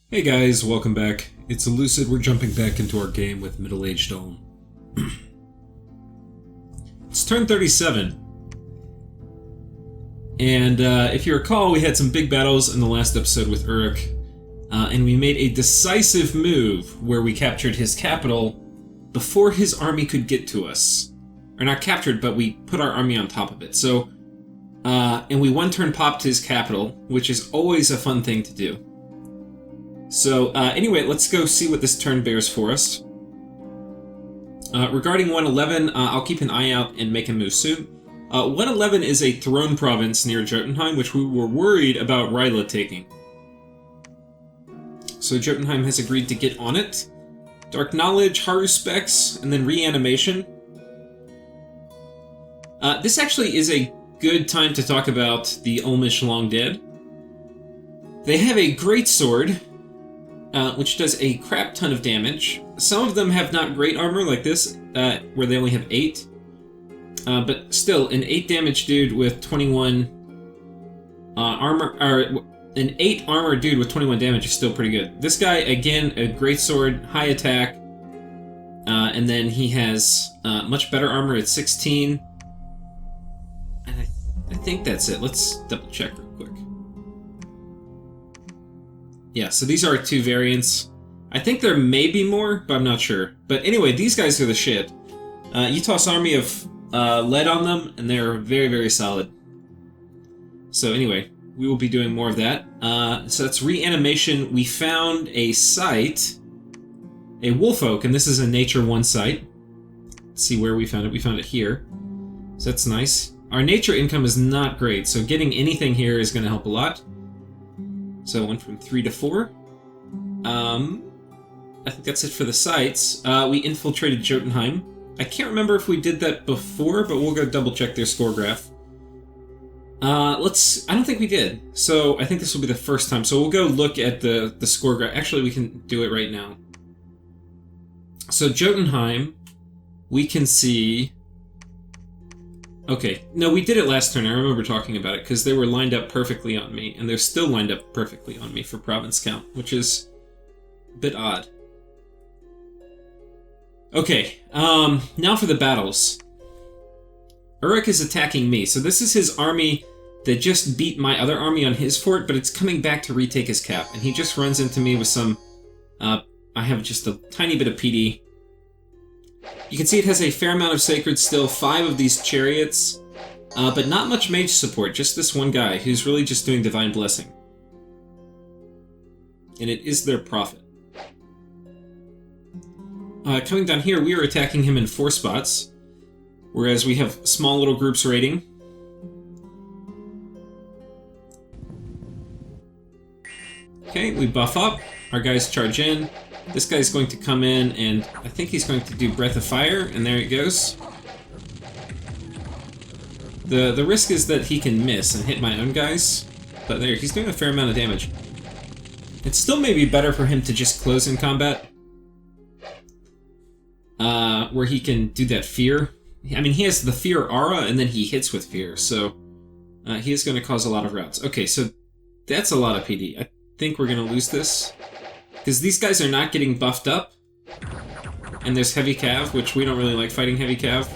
Hey guys, welcome back. It's Elucid. We're jumping back into our game with Middle-Aged Dome. It's turn 37. And if you recall, we had some big battles in the last episode with Uruk. And we made a decisive move where we captured his capital before his army could get to us. Or not captured, but we put our army on top of it. So, and we one-turn popped his capital, which is always a fun thing to do. So, anyway, let's go see what this turn bears for us. Regarding 111, I'll keep an eye out and make a move soon. 111 is a throne province near Jotunheim, which we were worried about Ryla taking. So Jotunheim has agreed to get on it. Dark Knowledge, Haruspecs, and then Reanimation. This actually is a good time to talk about the Olmish Long Dead. They have a great sword, which does a crap ton of damage. Some of them have not great armor like this, where they only have 8. But still, an 8 damage dude with 21 armor, or an 8 armor dude with 21 damage is still pretty good. This guy, again, a great sword, high attack, and then he has much better armor at 16. And I think that's it. Let's double check real quick. Yeah, so these are 2 variants. I think there may be more, but I'm not sure. But anyway, these guys are the shit. You toss army of lead on them, and they're very, very solid. So anyway, we will be doing more of that. So that's Reanimation. We found a site, a Wolf Oak, and this is a Nature 1 site. Let's see where we found it. We found it here. So that's nice. Our nature income is not great, so getting anything here is going to help a lot. So it went from 3 to 4. I think that's it for the sites. We infiltrated Jotunheim. I can't remember if we did that before, but we'll go double check their score graph. I don't think we did. So I think this will be the first time. So we'll go look at the score graph. Actually, we can do it right now. So Jotunheim, we can see... Okay, no, we did it last turn. I remember talking about it, because they were lined up perfectly on me, and they're still lined up perfectly on me for province count, which is a bit odd. Okay, now for the battles. Uruk is attacking me, so this is his army that just beat my other army on his fort, but it's coming back to retake his cap, and he just runs into me with some... I have just a tiny bit of PD. You can see it has a fair amount of Sacred still, 5 of these chariots, but not much mage support, just this one guy who's really just doing Divine Blessing. And it is their profit. Coming down here, we are attacking him in 4 spots, whereas we have small little groups raiding. Okay, we buff up, our guys charge in. This guy's going to come in, and I think he's going to do Breath of Fire, and there he goes. The risk is that he can miss and hit my own guys, but there, he's doing a fair amount of damage. It still may be better for him to just close in combat, where he can do that Fear. I mean, he has the Fear aura, and then he hits with Fear, so he is going to cause a lot of routes. Okay, so that's a lot of PD. I think we're going to lose this. Because these guys are not getting buffed up. And there's Heavy Cav, which we don't really like fighting Heavy Cav.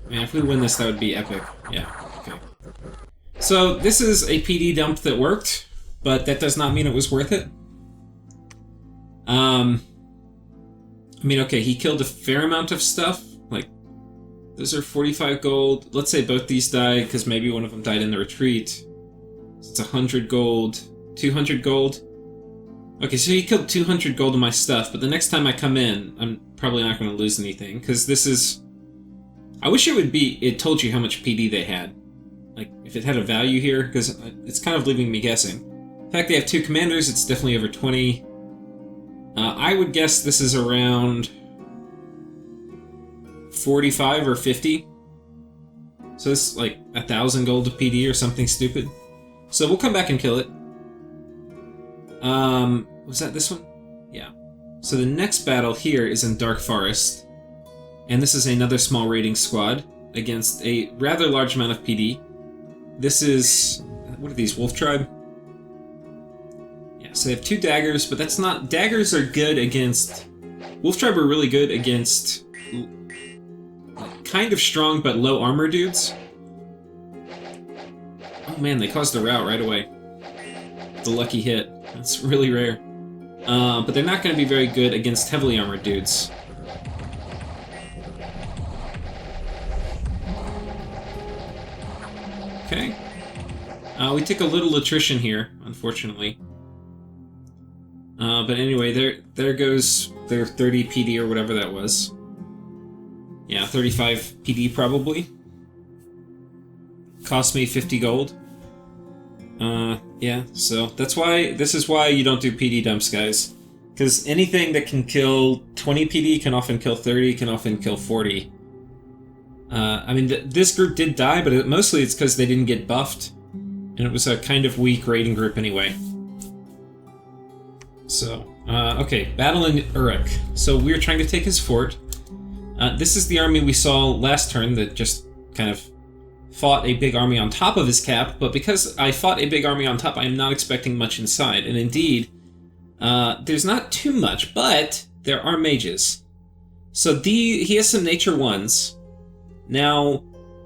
Man, if we win this, that would be epic. Yeah, okay. So, this is a PD dump that worked, but that does not mean it was worth it. I mean, okay, he killed a fair amount of stuff. Like, those are 45 gold. Let's say both these died, because maybe one of them died in the retreat. So it's 100 gold. 200 gold. Okay, so he killed 200 gold of my stuff, but the next time I come in, I'm probably not going to lose anything, because this is... I wish it told you how much PD they had. Like, if it had a value here, because it's kind of leaving me guessing. In fact, they have 2 commanders, it's definitely over 20. I would guess this is around 45 or 50. So it's like 1,000 gold of PD or something stupid. So we'll come back and kill it. Was that this one? Yeah. So the next battle here is in Dark Forest. And this is another small raiding squad against a rather large amount of PD. This is... what are these? Wolf Tribe? Yeah, so they have 2 daggers, but that's not... Daggers are good against... Wolf Tribe are really good against kind of strong but low armor dudes. Oh man, they caused a rout right away. The lucky hit. That's really rare. But they're not going to be very good against heavily armored dudes. Okay. We took a little attrition here, unfortunately. But anyway, there goes their 30 PD or whatever that was. Yeah, 35 PD probably. Cost me 50 gold. Yeah, so this is why you don't do PD dumps, guys. Because anything that can kill 20 PD can often kill 30, can often kill 40. I mean, this group did die, but mostly it's because they didn't get buffed. And it was a kind of weak raiding group anyway. So, okay, battle in Uruk. So we're trying to take his fort. This is the army we saw last turn that just kind of fought a big army on top of his cap, but because I fought a big army on top, I am not expecting much inside. And indeed, there's not too much, but there are mages. So he has some nature 1s. Now,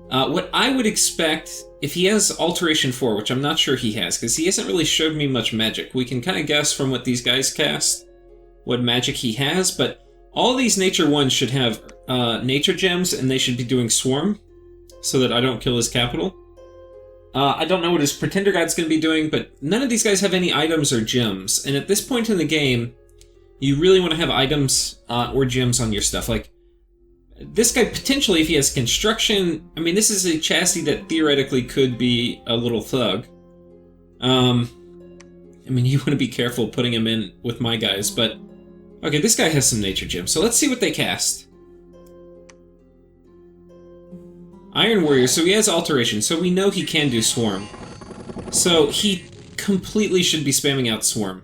what I would expect, if he has Alteration 4, which I'm not sure he has, because he hasn't really showed me much magic. We can kind of guess from what these guys cast what magic he has, but all these nature 1s should have nature gems, and they should be doing Swarm, so that I don't kill his capital. I don't know what his Pretender God's going to be doing, but none of these guys have any items or gems, and at this point in the game, you really want to have items or gems on your stuff. Like, this guy, potentially, if he has construction... I mean, this is a chassis that theoretically could be a little thug. I mean, you want to be careful putting him in with my guys, but... Okay, this guy has some nature gems, so let's see what they cast. Iron Warrior, so he has Alteration, so we know he can do Swarm. So he completely should be spamming out Swarm.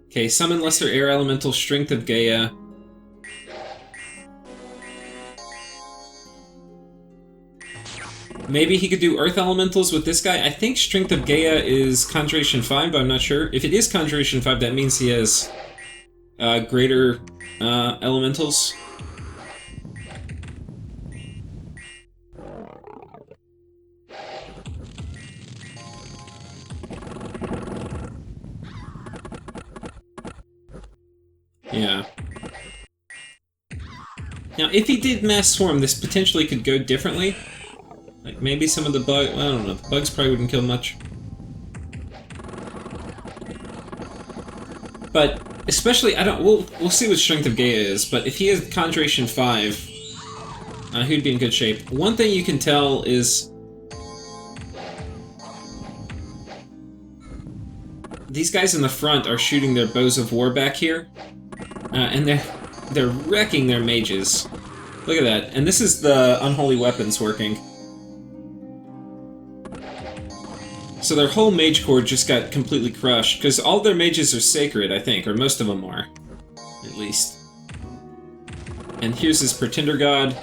Okay, Summon Lesser Air Elemental, Strength of Gaia. Maybe he could do Earth Elementals with this guy. I think Strength of Gaia is Conjuration 5, but I'm not sure. If it is Conjuration 5, that means he has greater elementals. Yeah. Now, if he did Mass Swarm, this potentially could go differently. Like, maybe some of the bugs... Well, I don't know. The bugs probably wouldn't kill much. But, especially, I don't... We'll see what Strength of Gaia is, but if he has Conjuration 5, he'd be in good shape. One thing you can tell is... These guys in the front are shooting their bows of war back here. And they're wrecking their mages. Look at that. And this is the unholy weapons working. So their whole mage corps just got completely crushed, because all their mages are sacred, I think, or most of them are. At least. And here's his Pretender God.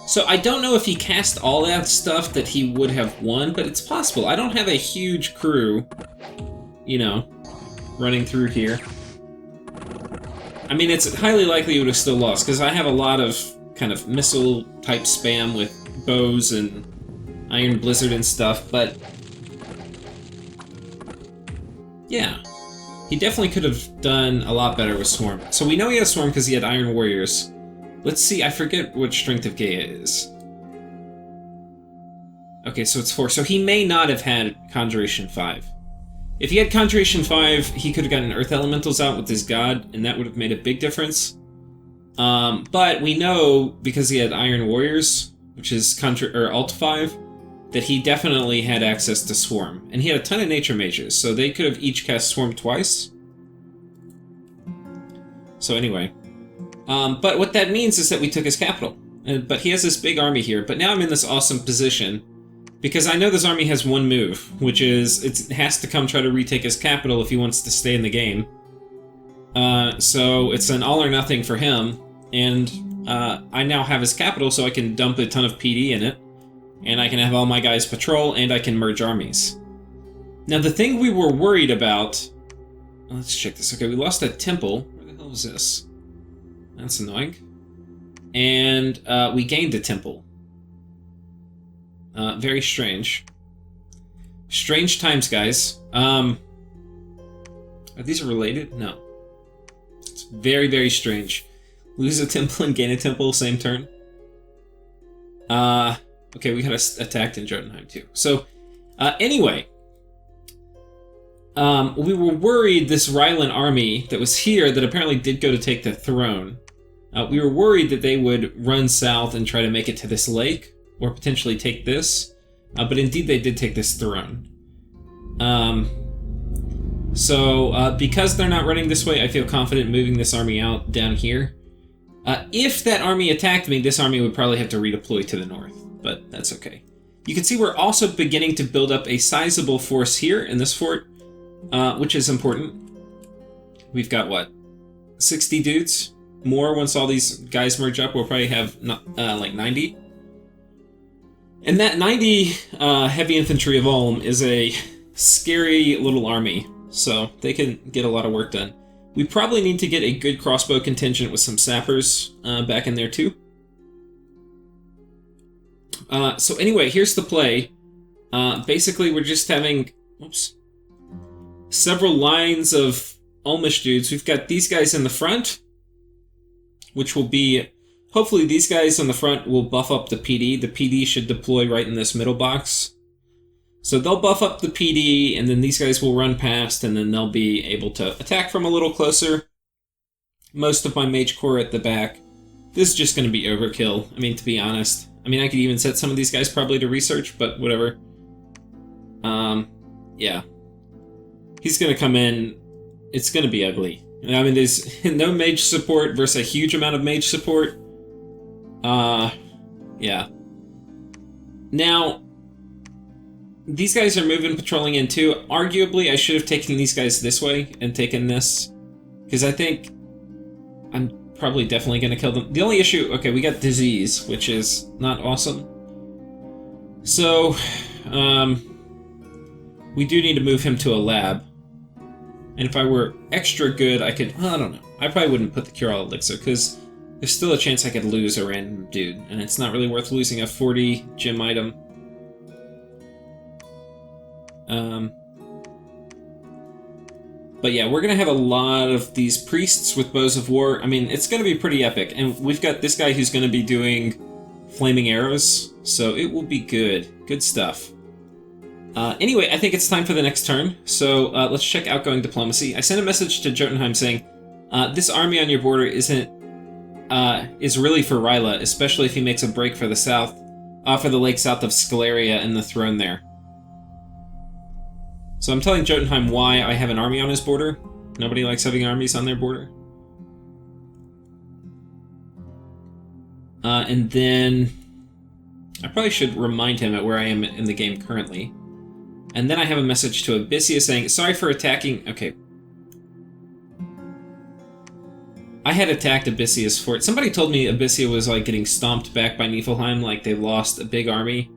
So I don't know if he cast all that stuff that he would have won, but it's possible. I don't have a huge crew, you know, running through here. I mean, it's highly likely he would have still lost, because I have a lot of kind of missile-type spam with bows and Iron Blizzard and stuff, but... yeah. He definitely could have done a lot better with Swarm. So we know he has Swarm because he had Iron Warriors. Let's see, I forget what Strength of Gaia is. Okay, so it's 4. So he may not have had Conjuration 5. If he had Conjuration 5, he could have gotten Earth Elementals out with his god, and that would have made a big difference. But we know, because he had Iron Warriors, which is Alt 5, that he definitely had access to Swarm. And he had a ton of Nature Mages, so they could have each cast Swarm twice. So anyway. But what that means is that we took his capital. But he has this big army here, but now I'm in this awesome position, because I know this army has one move, which is it has to come try to retake his capital if he wants to stay in the game. So it's an all or nothing for him. and I now have his capital, so I can dump a ton of PD in it, and I can have all my guys patrol, and I can merge armies. Now, the thing we were worried about... Let's check this. Okay, we lost a temple. Where the hell is this? That's annoying. And we gained a temple. Very strange. Strange times, guys. Are these related? No. It's very, very strange. Lose a temple and gain a temple, same turn. Okay, we got attacked in Jotunheim too. So, anyway. We were worried this Rylan army that was here that apparently did go to take the throne. We were worried that they would run south and try to make it to this lake, or potentially take this. But indeed they did take this throne. So, because they're not running this way, I feel confident moving this army out down here. If that army attacked me, this army would probably have to redeploy to the north, but that's okay. You can see we're also beginning to build up a sizable force here in this fort, which is important. We've got, what, 60 dudes? More once all these guys merge up. We'll probably have, like, 90. And that 90 heavy infantry of Ulm is a scary little army, so they can get a lot of work done. We probably need to get a good crossbow contingent with some sappers back in there too. So anyway, here's the play. Basically, we're just having several lines of Ulmish dudes. We've got these guys in the front, which will be... Hopefully these guys on the front will buff up the PD. The PD should deploy right in this middle box. So they'll buff up the PD, and then these guys will run past, and then they'll be able to attack from a little closer. Most of my mage corps at the back. This is just going to be overkill, I mean, to be honest. I mean, I could even set some of these guys probably to research, but whatever. Yeah. He's going to come in. It's going to be ugly. I mean, there's no mage support versus a huge amount of mage support. Yeah. Now, these guys are moving, patrolling in too. Arguably, I should have taken these guys this way and taken this, because I think I'm probably definitely going to kill them. The only issue, okay, we got disease, which is not awesome. So, we do need to move him to a lab. And if I were extra good, I could, well, I don't know. I probably wouldn't put the cure-all elixir, because there's still a chance I could lose a random dude, and it's not really worth losing a 40 gem item. But yeah, we're going to have a lot of these priests with bows of war. I mean, it's going to be pretty epic. And we've got this guy who's going to be doing flaming arrows, so it will be good. Good stuff. Anyway, I think it's time for the next turn, so let's check outgoing diplomacy. I sent a message to Jotunheim saying, this army on your border is really for Ryla, especially if he makes a break for the south, for the lake south of Scalaria and the throne there. So I'm telling Jotunheim why I have an army on his border. Nobody likes having armies on their border. And then I probably should remind him at where I am in the game currently. And then I have a message to Abyssia saying, sorry for attacking... Okay. I had attacked Abyssia's fort. Somebody told me Abyssia was like getting stomped back by Niflheim, like they lost a big army.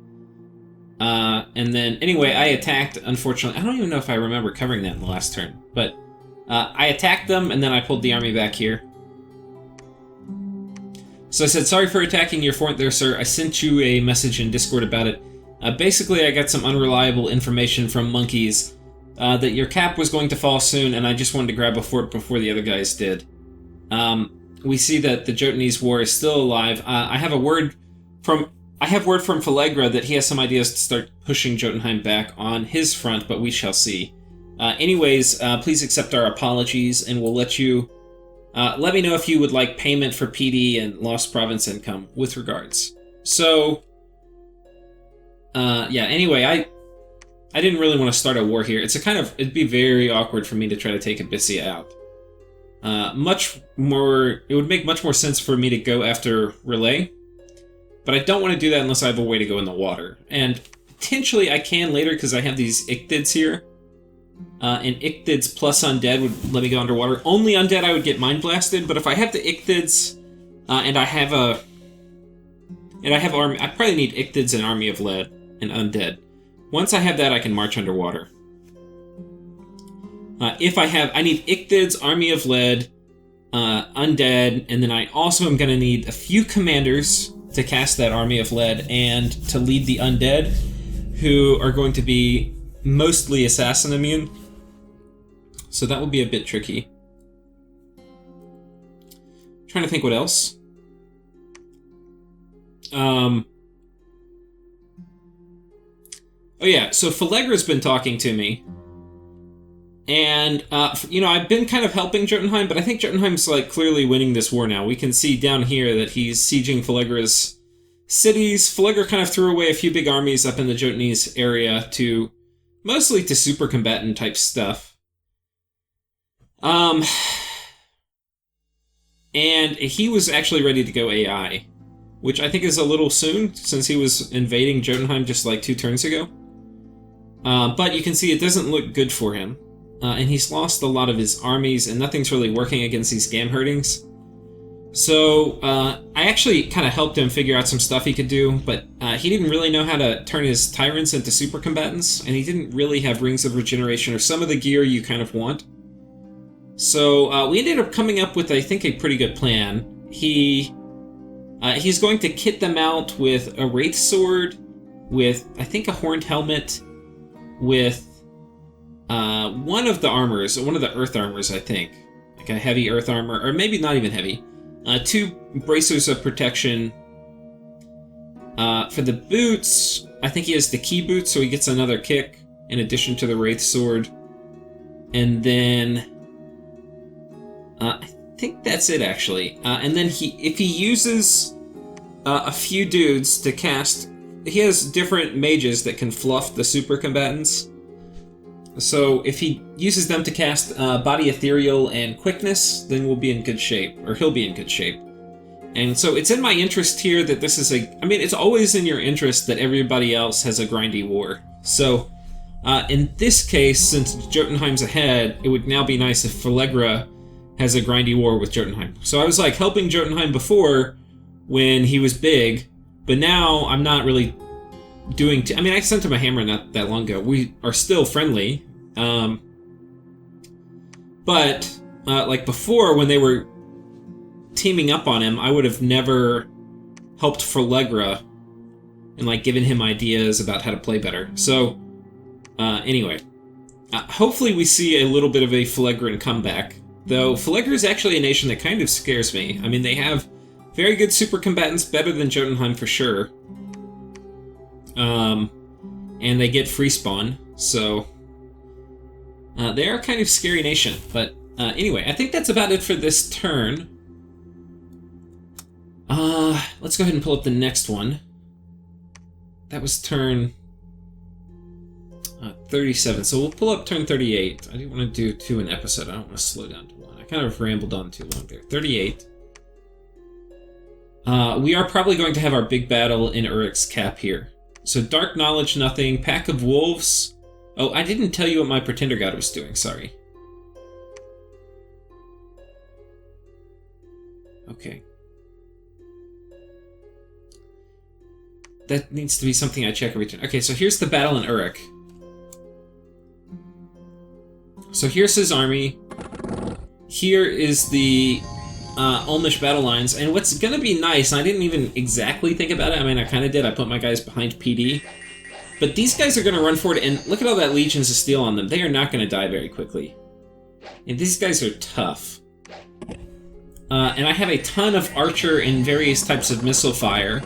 And then, anyway, I attacked, unfortunately. I don't even know if I remember covering that in the last turn. But I attacked them, and then I pulled the army back here. So I said, sorry for attacking your fort there, sir. I sent you a message in Discord about it. Basically, I got some unreliable information from monkeys that your cap was going to fall soon, and I just wanted to grab a fort before the other guys did. We see that the Jotunese war is still alive. I have word from Falegra that he has some ideas to start pushing Jotunheim back on his front, but we shall see. Anyways, please accept our apologies, and we'll let you... let me know if you would like payment for PD and lost province income, with regards. So... yeah, anyway, I didn't really want to start a war here. It'd be very awkward for me to try to take Abyssia out. It would make much more sense for me to go after Relay, but I don't want to do that unless I have a way to go in the water. And potentially I can later because I have these Ichthids here. And Ichthids plus Undead would let me go underwater. Only Undead I would get Mind Blasted, but if I have the Ichthids And I have a... And I have army... I probably need Icthids and Army of Lead and Undead. Once I have that, I can march underwater. If I have... I need Icthids, Army of Lead, Undead, and then I also am going to need a few commanders to cast that Army of Lead and to lead the Undead, who are going to be mostly assassin immune. So that will be a bit tricky. Trying to think what else. Oh yeah, so Falegra's been talking to me. And, you know, I've been kind of helping Jotunheim, but I think Jotunheim's, like, clearly winning this war now. We can see down here that he's sieging Falegra's cities. Falegra kind of threw away a few big armies up in the Jotunese area mostly to super combatant type stuff. And he was actually ready to go AI, which I think is a little soon, since he was invading Jotunheim just like 2 turns ago. But you can see it doesn't look good for him. And he's lost a lot of his armies, and nothing's really working against these Gamherdings. So, I actually kind of helped him figure out some stuff he could do, but he didn't really know how to turn his tyrants into super combatants, and he didn't really have rings of regeneration or some of the gear you kind of want. So, we ended up coming up with, I think, a pretty good plan. He's going to kit them out with a Wraith Sword, with, I think, a Horned Helmet, with one of the armors, one of the Earth armors, I think. Like a heavy Earth armor, or maybe not even heavy. 2 bracers of protection. For the boots, I think he has the key boots, so he gets another kick, in addition to the Wraith Sword. And then... I think that's it, actually. And then if he uses a few dudes to cast... He has different mages that can fluff the super combatants. So if he uses them to cast Body Ethereal and Quickness, then we'll be in good shape. Or he'll be in good shape. And so it's in my interest here that this is I mean, it's always in your interest that everybody else has a grindy war. So, in this case, since Jotunheim's ahead, it would now be nice if Falegra has a grindy war with Jotunheim. So I was, like, helping Jotunheim before when he was big, but now I'm not really doing... I mean, I sent him a hammer not that long ago. We are still friendly. But, like before, when they were teaming up on him, I would have never helped Falegra and, like, given him ideas about how to play better. So, anyway. Hopefully we see a little bit of a Falegran comeback. Though, Falegra is actually a nation that kind of scares me. I mean, they have very good super combatants, better than Jotunheim for sure. And they get free spawn, so they are a kind of scary nation. But anyway, I think that's about it for this turn. Let's go ahead and pull up the next one. That was turn 37, so we'll pull up turn 38. I do want to do 2 an episode. I don't want to slow down to 1. I kind of rambled on too long there. 38. We are probably going to have our big battle in Urik's Cap here. So Dark Knowledge, nothing. Pack of Wolves. Oh, I didn't tell you what my Pretender God was doing, sorry. Okay. That needs to be something I check every turn. Okay, so here's the battle in Urik. So here's his army. Here is the Ulmish battle lines, and what's gonna be nice, and I didn't even exactly think about it, I mean, I kind of did, I put my guys behind PD, but these guys are gonna run forward, and look at all that Legions of Steel on them. They are not gonna die very quickly. And these guys are tough. And I have a ton of Archer and various types of missile fire,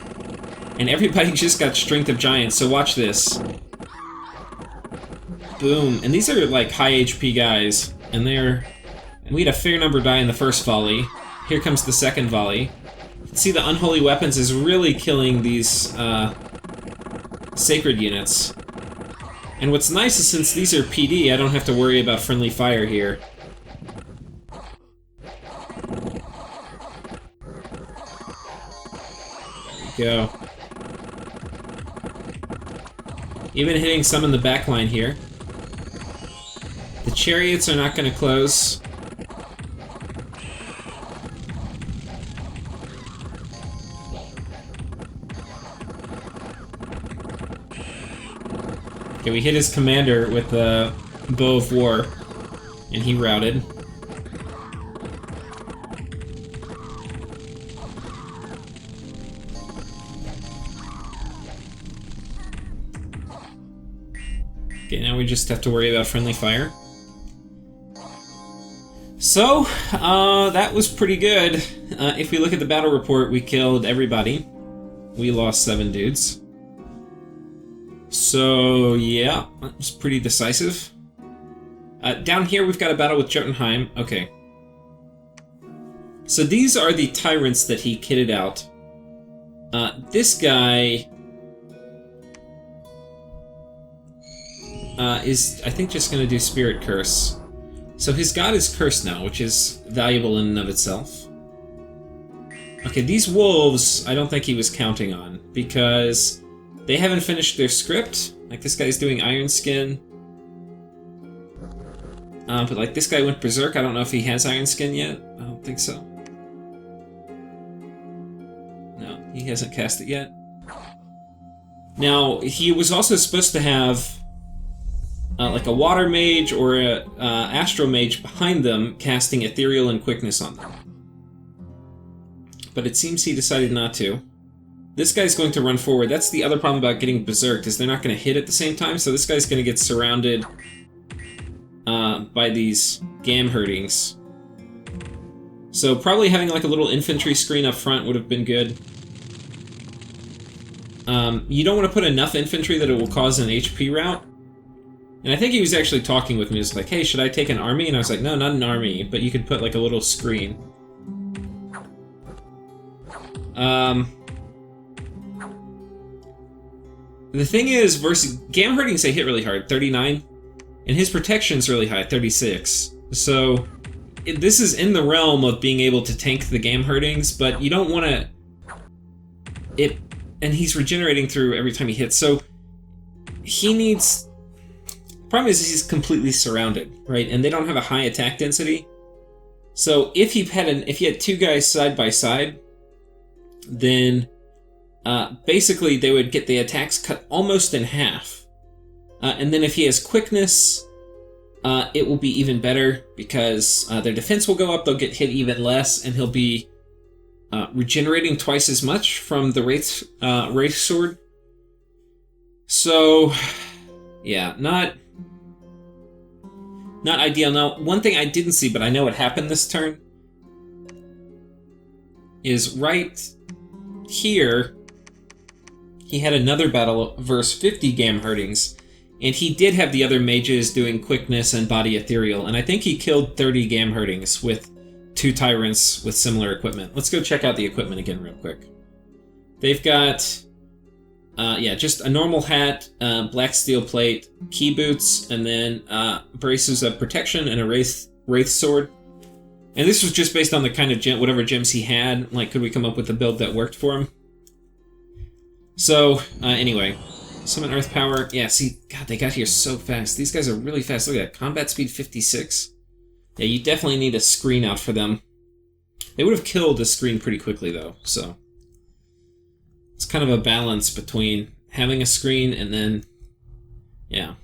and everybody just got Strength of Giants, so watch this. Boom. And these are, like, high HP guys, and they're... And we had a fair number die in the first volley. Here comes the second volley. You can see the Unholy Weapons is really killing these sacred units. And what's nice is since these are PD, I don't have to worry about friendly fire here. There we go. Even hitting some in the back line here. The chariots are not going to close. Okay, we hit his commander with the Bow of War, and he routed. Okay, now we just have to worry about friendly fire. So, that was pretty good. If we look at the battle report, we killed everybody. We lost 7 dudes. So, yeah, that was pretty decisive. Down here, we've got a battle with Jotunheim. Okay. So these are the tyrants that he kitted out. This guy is, I think, just going to do Spirit Curse. So his god is cursed now, which is valuable in and of itself. Okay, these wolves, I don't think he was counting on, because they haven't finished their script. Like, this guy's doing Iron Skin. But, like, this guy went Berserk. I don't know if he has Iron Skin yet. I don't think so. No, he hasn't cast it yet. Now, he was also supposed to have like a Water Mage or a Astro Mage behind them, casting Ethereal and Quickness on them. But it seems he decided not to. This guy's going to run forward. That's the other problem about getting Berserked, is they're not going to hit at the same time, so this guy's going to get surrounded by these Gamherdings. So probably having like a little infantry screen up front would have been good. You don't want to put enough infantry that it will cause an HP rout. And I think he was actually talking with me. He was like, hey, should I take an army? And I was like, no, not an army, but you could put like a little screen. The thing is, versus Gamherdings, they hit really hard, 39. And his protection's really high, 36. So this is in the realm of being able to tank the Gamherdings, but you don't want to... And he's regenerating through every time he hits, so he needs... Problem is he's completely surrounded, right? And they don't have a high attack density. So if he had 2 guys side by side, then basically they would get the attacks cut almost in half. And then if he has quickness, it will be even better because their defense will go up, they'll get hit even less, and he'll be regenerating twice as much from the Wraith Sword. So, yeah, not ideal. Now, one thing I didn't see, but I know it happened this turn, is right here, he had another battle versus 50 Gamherdings, and he did have the other mages doing Quickness and Body Ethereal, and I think he killed 30 Gamherdings with 2 tyrants with similar equipment. Let's go check out the equipment again real quick. They've got... just a normal hat, black steel plate, key boots, and then braces of protection and a wraith sword. And this was just based on the kind of whatever gems he had. Like, could we come up with a build that worked for him? So, anyway. Summon Earth Power. Yeah, see, God, they got here so fast. These guys are really fast. Look at that. Combat speed 56. Yeah, you definitely need a screen out for them. They would have killed a screen pretty quickly, though, so... It's kind of a balance between having a screen and then, yeah.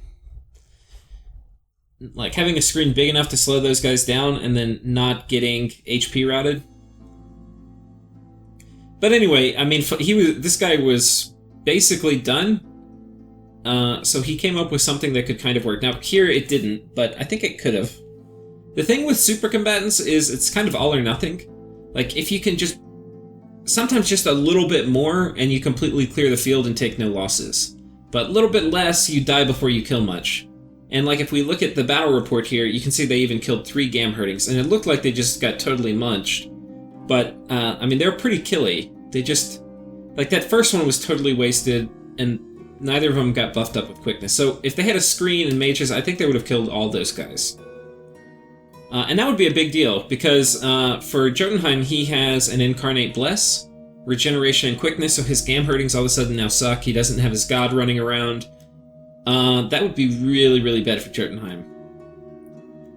Like, having a screen big enough to slow those guys down and then not getting HP routed. But anyway, I mean, this guy was basically done. So he came up with something that could kind of work. Now, here it didn't, but I think it could have. The thing with super combatants is it's kind of all or nothing. Like, if you can just... Sometimes just a little bit more, and you completely clear the field and take no losses. But a little bit less, you die before you kill much. And like if we look at the battle report here, you can see they even killed 3 Gamherdings, and it looked like they just got totally munched. But, I mean, they're pretty killy. They just... Like, that first one was totally wasted, and neither of them got buffed up with quickness. So if they had a screen and mages, I think they would have killed all those guys. And that would be a big deal, because for Jotunheim, he has an Incarnate Bless, Regeneration and Quickness, so his Gamherdings all of a sudden now suck. He doesn't have his god running around. That would be really, really bad for Jotunheim.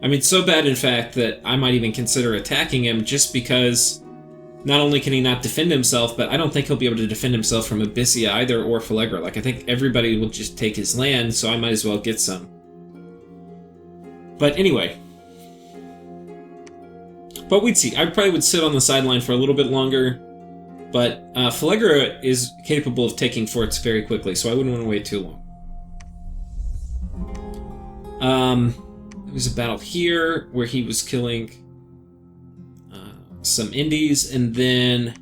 I mean, so bad, in fact, that I might even consider attacking him just because not only can he not defend himself, but I don't think he'll be able to defend himself from Abyssia either or Phalegra. Like, I think everybody will just take his land, so I might as well get some. But anyway. But we'd see. I probably would sit on the sideline for a little bit longer, but Phalegra is capable of taking forts very quickly, so I wouldn't want to wait too long. There was a battle here where he was killing some Indies, and then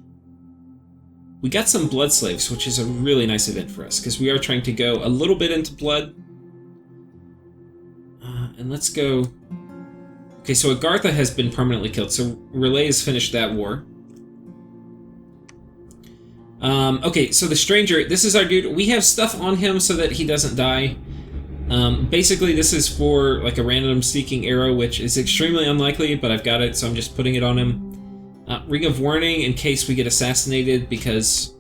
we got some Blood Slaves, which is a really nice event for us, because we are trying to go a little bit into Blood. And let's go... Okay, so Agartha has been permanently killed, so Relay has finished that war. Okay, so the Stranger, this is our dude. We have stuff on him so that he doesn't die. Basically, this is for like a random seeking arrow, which is extremely unlikely, but I've got it, so I'm just putting it on him. Ring of Warning in case we get assassinated, because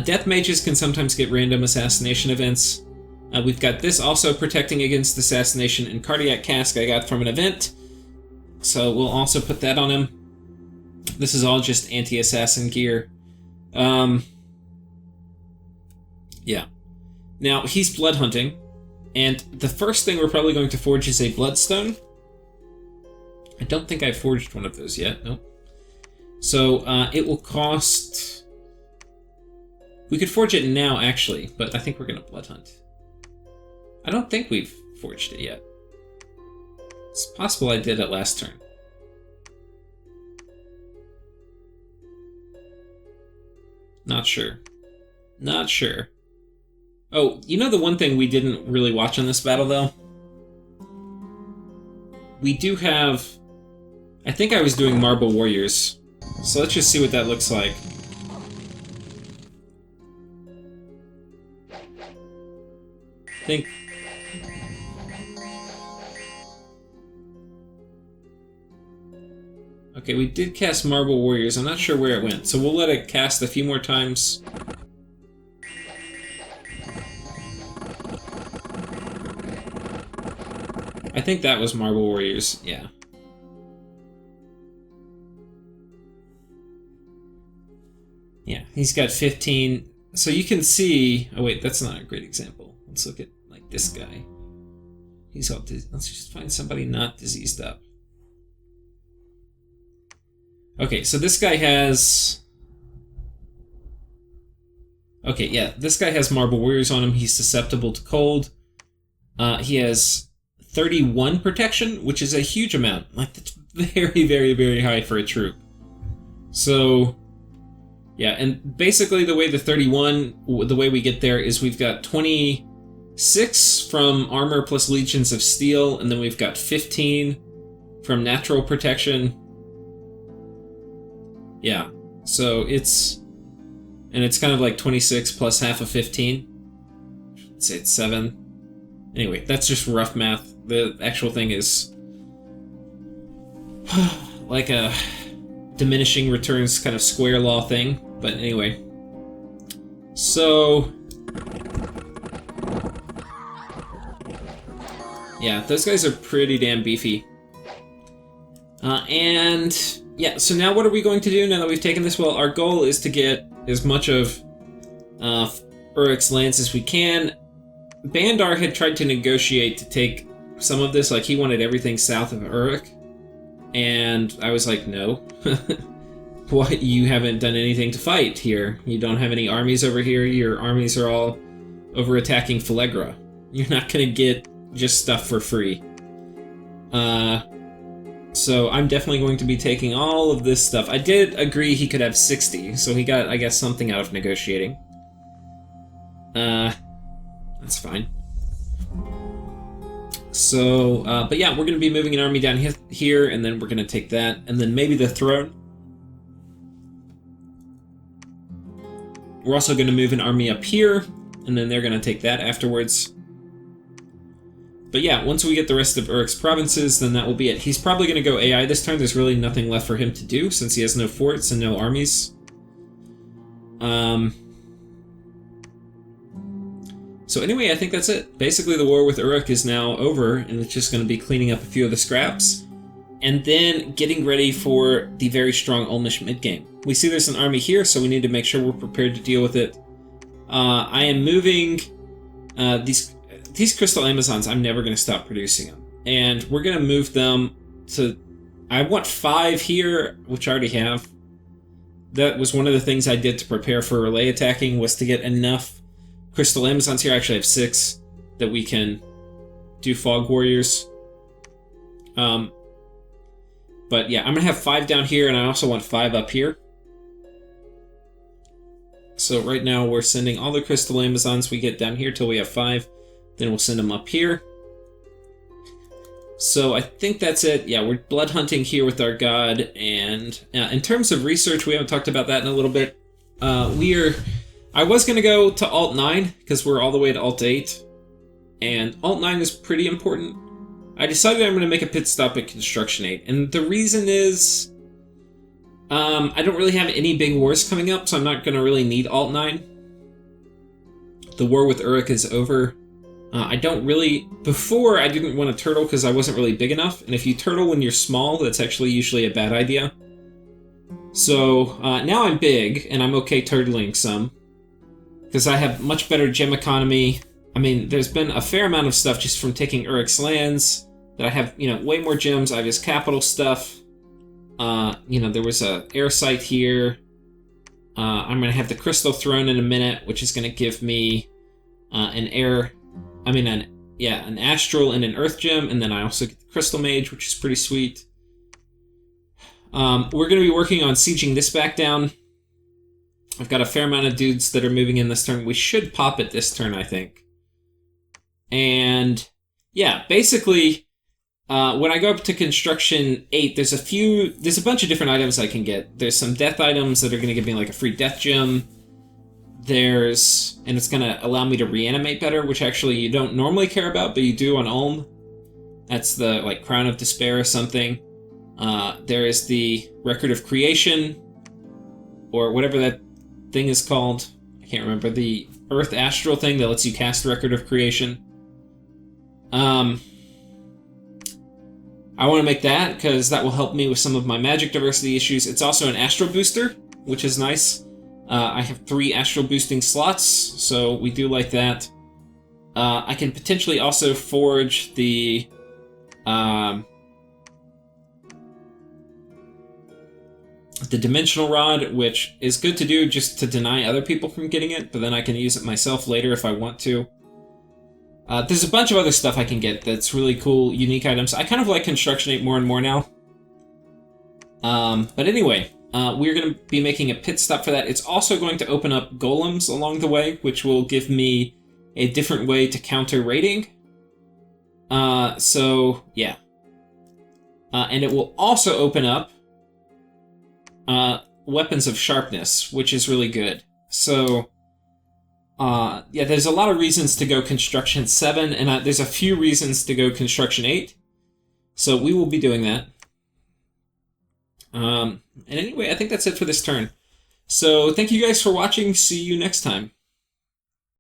Death Mages can sometimes get random assassination events. We've got this also protecting against assassination, and Cardiac Cask I got from an event, so we'll also put that on him. This is all just anti-assassin gear. Yeah. Now, he's blood hunting, and the first thing we're probably going to forge is a Bloodstone. I don't think I've forged one of those yet, nope. So, it will cost... We could forge it now, actually, but I think we're going to blood hunt. I don't think we've forged it yet. It's possible I did it last turn. Not sure. Not sure. Oh, you know the one thing we didn't really watch in this battle, though? We do have... I think I was doing Marble Warriors. So let's just see what that looks like. I think... Okay, we did cast Marble Warriors. I'm not sure where it went, so we'll let it cast a few more times. I think that was Marble Warriors, yeah. Yeah, he's got 15. So you can see... Oh wait, that's not a great example. Let's look at, like, this guy. He's all... Let's just find somebody not diseased up. Okay, so this guy has... Okay, yeah, this guy has Marble Warriors on him. He's susceptible to cold. He has 31 protection, which is a huge amount. Like, that's very, very, very high for a troop. So, yeah, and basically the way the 31, the way we get there is we've got 26 from armor plus Legions of Steel, and then we've got 15 from natural protection. Yeah, so it's... And it's kind of like 26 plus half of 15. Let's say it's 7. Anyway, that's just rough math. The actual thing is like a diminishing returns kind of square law thing. But anyway. So... Yeah, those guys are pretty damn beefy. And... Yeah, so now what are we going to do now that we've taken this? Well, our goal is to get as much of Uruk's lands as we can. Bandar had tried to negotiate to take some of this, like he wanted everything south of Uruk. And I was like, no. What, you haven't done anything to fight here. You don't have any armies over here. Your armies are all over attacking Phalegra. You're not going to get just stuff for free. So I'm definitely going to be taking all of this stuff. I did agree he could have 60, so he got, I guess, something out of negotiating. That's fine. So, but yeah, we're going to be moving an army down here, and then we're going to take that, and then maybe the throne. We're also going to move an army up here, and then they're going to take that afterwards. But yeah, once we get the rest of Uruk's provinces, then that will be it. He's probably going to go AI this turn. There's really nothing left for him to do, since he has no forts and no armies. So anyway, I think that's it. Basically, the war with Uruk is now over, and it's just going to be cleaning up a few of the scraps, and then getting ready for the very strong Ulmish mid-game. We see there's an army here, so we need to make sure we're prepared to deal with it. I am moving these Crystal Amazons. I'm never going to stop producing them. And we're going to move them to... I want 5 here, which I already have. That was one of the things I did to prepare for relay attacking, was to get enough Crystal Amazons here. I actually have 6 that we can do Fog Warriors. But yeah, I'm going to have 5 down here, and I also want 5 up here. So right now we're sending all the Crystal Amazons we get down here till we have 5. Then we'll send them up here. So I think that's it. Yeah, we're blood hunting here with our god. And in terms of research, we haven't talked about that in a little bit. I was going to go to Alt 9 because we're all the way to Alt 8. And Alt 9 is pretty important. I decided I'm going to make a pit stop at Construction 8. And the reason is... I don't really have any big wars coming up, so I'm not going to really need Alt 9. The war with Uruk is over. I don't really... Before, I didn't want to turtle because I wasn't really big enough. And if you turtle when you're small, that's actually usually a bad idea. So, now I'm big, and I'm okay turtling some. Because I have much better gem economy. I mean, there's been a fair amount of stuff just from taking Uruk's lands. That I have, way more gems. I have his capital stuff. There was a air site here. I'm going to have the Crystal Throne in a minute, which is going to give me an Astral and an Earth Gem, and then I also get the Crystal Mage, which is pretty sweet. We're going to be working on sieging this back down. I've got a fair amount of dudes that are moving in this turn. We should pop it this turn, I think. And, yeah, basically... when I go up to Construction 8, there's a bunch of different items I can get. There's some death items that are going to give me like a free death gem. And it's going to allow me to reanimate better, which actually you don't normally care about, but you do on Ulm. That's the Crown of Despair or something. There is the Record of Creation, or whatever that thing is called. I can't remember. The Earth Astral thing that lets you cast Record of Creation. I want to make that, because that will help me with some of my magic diversity issues. It's also an Astral Booster, which is nice. I have 3 Astral Boosting slots, so we do like that. I can potentially also forge the... the Dimensional Rod, which is good to do just to deny other people from getting it, but then I can use it myself later if I want to. There's a bunch of other stuff I can get that's really cool, unique items. I kind of like Construction 8 more and more now. But anyway, we're going to be making a pit stop for that. It's also going to open up golems along the way, which will give me a different way to counter raiding. So, yeah. And it will also open up weapons of sharpness, which is really good. So... yeah, there's a lot of reasons to go Construction 7, and there's a few reasons to go Construction 8. So we will be doing that. And anyway, I think that's it for this turn. So thank you guys for watching. See you next time.